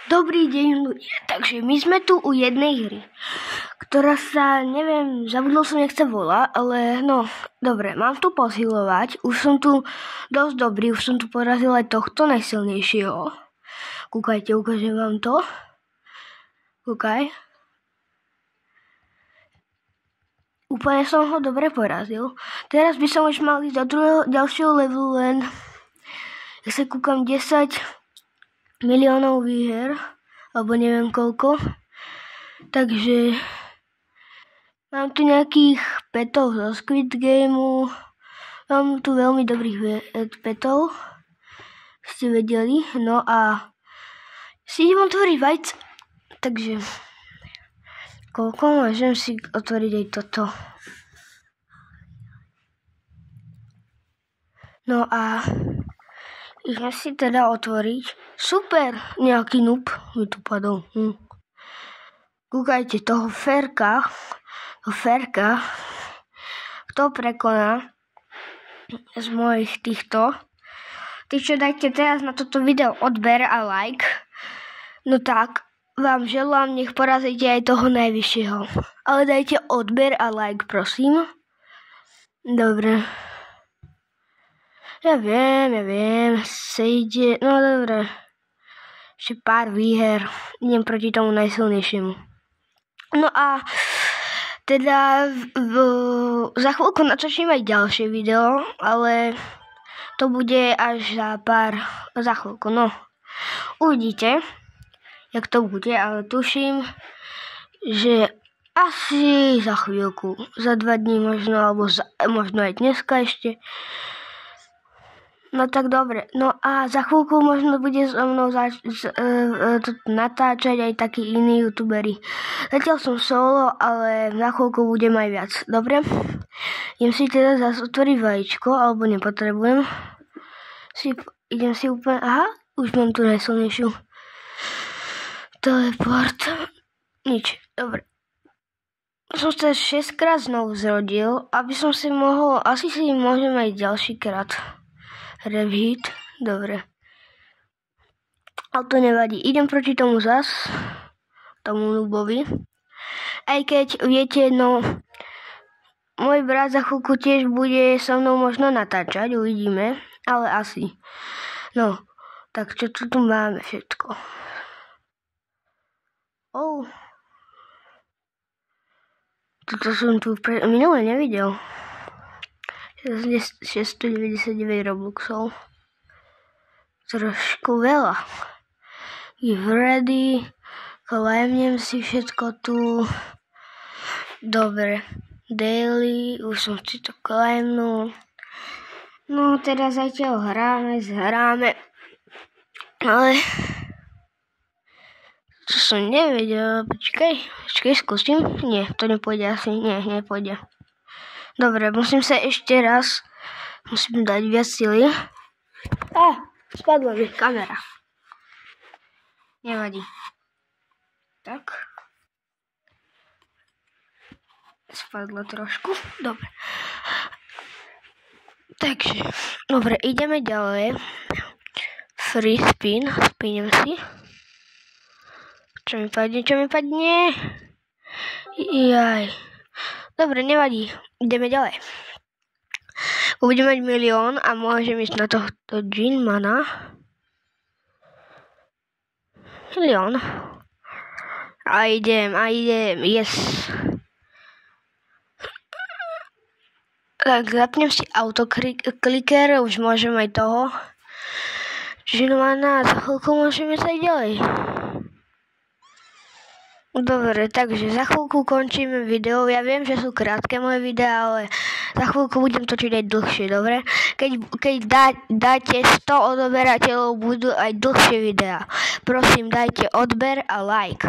Dobrý deň ľudia, takže my sme tu u jednej hry, ktorá sa, neviem, zabudol som, jak sa volá, ale no, dobre, mám tu posilovať, už som tu dosť dobrý, už som tu porazil aj tohto najsilnejšieho. Kúkajte, ukážem vám to. Kúkaj. Úplne som ho dobre porazil. Teraz by som už mal ísť do ďalšieho levelu, len ja sa kúkam 10 miliónov výher, alebo neviem koľko. Takže mám tu nejakých petov zo Squid Gameu. Mám tu veľmi dobrých petov, ste vedeli. No a si idem otvoriť vajce. Takže koľko môžem si otvoriť aj toto. No a idem si teda otvoriť. Super, nejaký noob mi tu padol. Kúkajte, toho Ferka, kto prekoná z mojich týchto. Tí, čo dajte teraz na toto video odber a like, no tak vám želám, nech porazíte aj toho najvyššieho. Ale dajte odber a like, prosím. Dobre. Ja viem, sejde, no dobre. Ešte pár výher, idem proti tomu najsilnejšiemu. No a teda za chvíľku natočím aj ďalšie video, ale to bude až za chvíľku, no. Uvidíte, jak to bude, ale tuším, že asi za chvíľku, za 2 dní možno, alebo možno aj dneska ešte. No tak dobre, no a za chvíľku možno bude so mnou natáčať aj takí iní youtuberi. Zatiaľ som solo, ale za chvíľku budem aj viac, dobre? Idem si teda zase otvoriť vajíčko, alebo nepotrebujem. Idem si úplne, aha, už mám tu najsilnejšiu. Teleport, nič, dobre. Som sa 6 krát znovu zrodil, aby som si mohol, asi si môžem aj ďalší krát. Revhit, dobre. Ale to nevadí. Idem proti tomu tomu nubovi. Aj keď, viete, no, môj brat za chvíľku tiež bude so mnou možno natáčať, uvidíme, ale asi. No, tak čo tu máme všetko? Toto som tu minule nevidel. 699 Robluxov. Trošku veľa. Give ready. Klajmnem si všetko tu. Dobre. Daily. Už som si to klajmnul. No teraz zatiaľ zhráme. Ale to som nevedel. Počkaj, skúsim. Nie, to nepôjde asi. Nie, nepôjde. Dobre, musím sa ešte raz, musím dať viac sily. Spadla mi kamera. Nevadí. Tak. Spadla trošku. Dobre. Takže, dobre, ideme ďalej. Free spin. Spinem si. Čo mi padne? Jaj. Dobre, nevadí. Ideme ďalej. Budeme mať 1 000 000 a môžem ísť na tohto Ginmana. 1 000 000. A idem. Yes. Tak, zapnem si autokliker. Už môžem aj toho Ginmana a za chvíľku môžeme ísť aj ďalej. Dobre, takže za chvíľku končíme video. Ja viem, že sú krátke moje videá, ale za chvíľku budem točiť aj dlhšie, dobre? Keď dáte 100 odoberateľov, budú aj dlhšie videá. Prosím, dajte odber a like.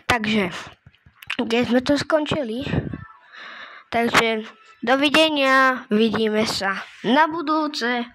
Takže, kde sme to skončili? Takže, dovidenia, vidíme sa na budúce.